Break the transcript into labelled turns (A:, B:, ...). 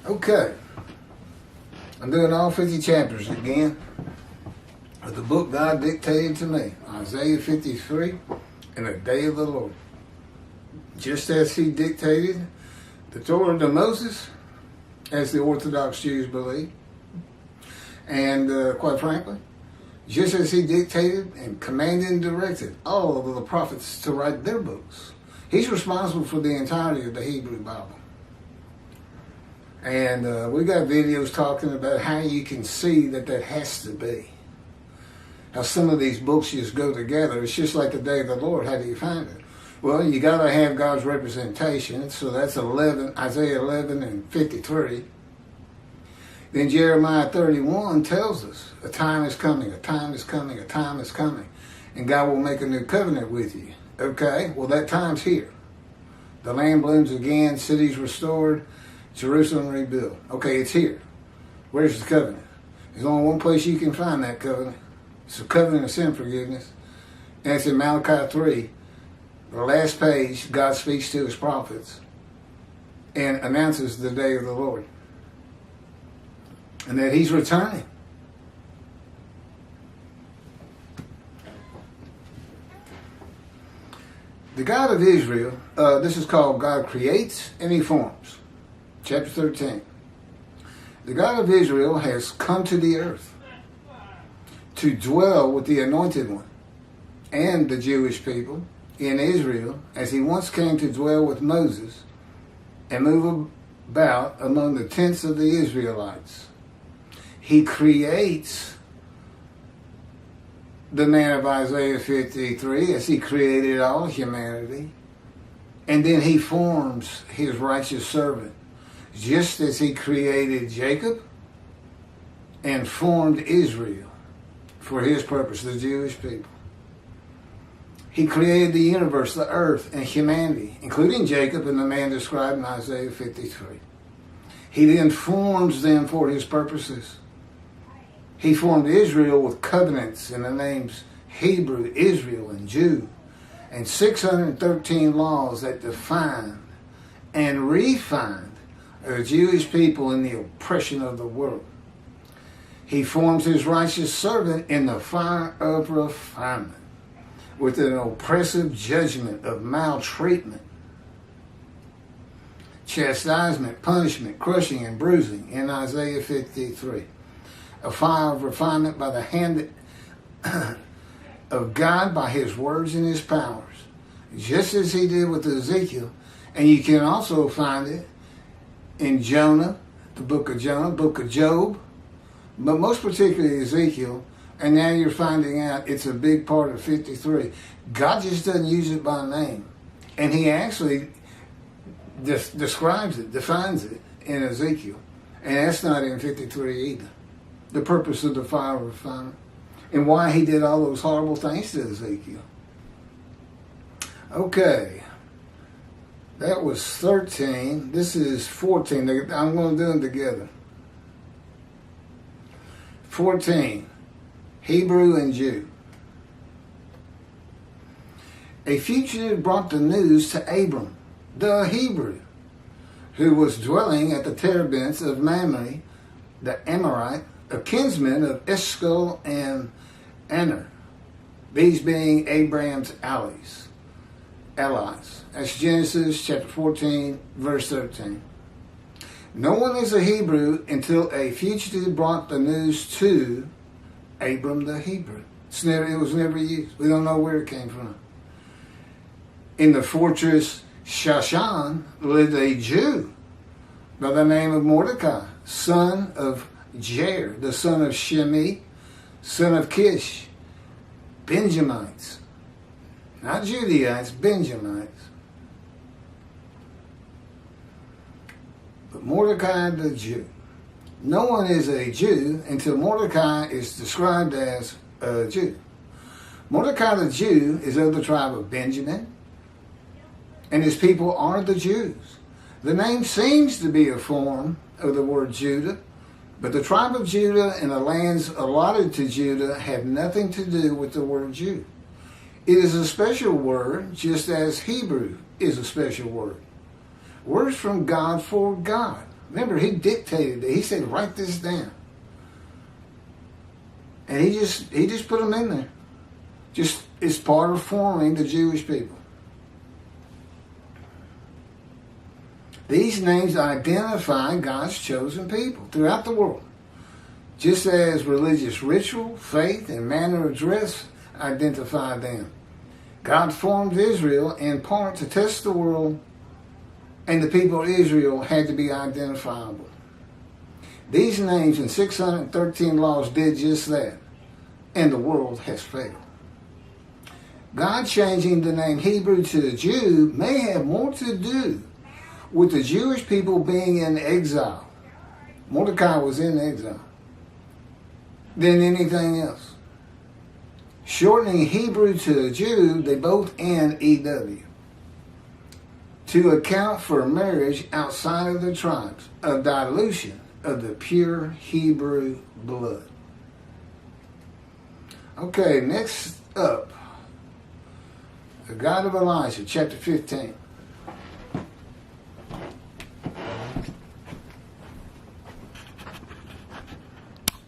A: Okay. I'm doing all 50 chapters again of the book God dictated to me, Isaiah 53 and the day of the Lord. Just as he dictated the Torah to Moses, as the Orthodox Jews believe, and quite frankly, just as he dictated and commanded and directed all of the prophets to write their books. He's responsible for the entirety of the Hebrew Bible. And we got videos talking about how you can see that has to be. How some of these books just go together. It's just like the day of the Lord. How do you find it? Well, you got to have God's representation. So that's Isaiah 11 and 53. Then Jeremiah 31 tells us a time is coming, a time is coming, a time is coming. And God will make a new covenant with you. Okay, well that time's here. The land blooms again, cities restored, Jerusalem rebuilt. Okay, it's here. Where's the covenant? There's only one place you can find that covenant. It's the covenant of sin forgiveness. And it's in Malachi 3. The last page, God speaks to his prophets and announces the day of the Lord. And that he's returning. The God of Israel, this is called God creates and he forms. Chapter 13. The God of Israel has come to the earth to dwell with the anointed one and the Jewish people in Israel, as he once came to dwell with Moses and move about among the tents of the Israelites. He creates the man of Isaiah 53 as he created all humanity. And then he forms his righteous servant, just as he created Jacob and formed Israel for his purpose, the Jewish people. He created the universe, the earth, and humanity, including Jacob and the man described in Isaiah 53. He then forms them for his purposes. He formed Israel with covenants in the names Hebrew, Israel, and Jew, and 613 laws that defined and refined the Jewish people in the oppression of the world. He forms his righteous servant in the fire of refinement, with an oppressive judgment of maltreatment, chastisement, punishment, crushing, and bruising in Isaiah 53. A fire of refinement by the hand of God, by his words and his powers, just as he did with Ezekiel. And you can also find it in Jonah, the book of Jonah, book of Job, but most particularly Ezekiel. And now you're finding out it's a big part of 53. God just doesn't use it by name. And he actually describes it, defines it in Ezekiel. And that's not in 53 either. The purpose of the fire of refinement. And why he did all those horrible things to Ezekiel. Okay. That was 13. This is 14. I'm going to do them together. 14. Hebrew and Jew. A fugitive brought the news to Abram, the Hebrew, who was dwelling at the terebinths of Mamre, the Amorite, a kinsman of Eshcol and Aner, these being Abraham's allies. That's Genesis chapter 14, verse 13. No one is a Hebrew until a fugitive brought the news to Abram the Hebrew. It was never used. We don't know where it came from. In the fortress Shushan lived a Jew by the name of Mordecai, son of Jair, the son of Shimei, son of Kish, Benjamites. Not Judaites, Benjamites. But Mordecai the Jew. No one is a Jew until Mordecai is described as a Jew. Mordecai the Jew is of the tribe of Benjamin, and his people are the Jews. The name seems to be a form of the word Judah, but the tribe of Judah and the lands allotted to Judah have nothing to do with the word Jew. It is a special word, just as Hebrew is a special word. Words from God for God. Remember, he dictated it. He said, write this down. And he just put them in there. Just it's part of forming the Jewish people. These names identify God's chosen people throughout the world. Just as religious ritual, faith, and manner of dress identify them. God formed Israel in part to test the world, and the people of Israel had to be identifiable. These names and 613 laws did just that, and the world has failed. God changing the name Hebrew to Jew may have more to do with the Jewish people being in exile. Mordecai was in exile than anything else. Shortening Hebrew to Jew, they both end EW, to account for marriage outside of the tribes, a dilution of the pure Hebrew blood. Okay, next up, the God of Elijah, chapter 15.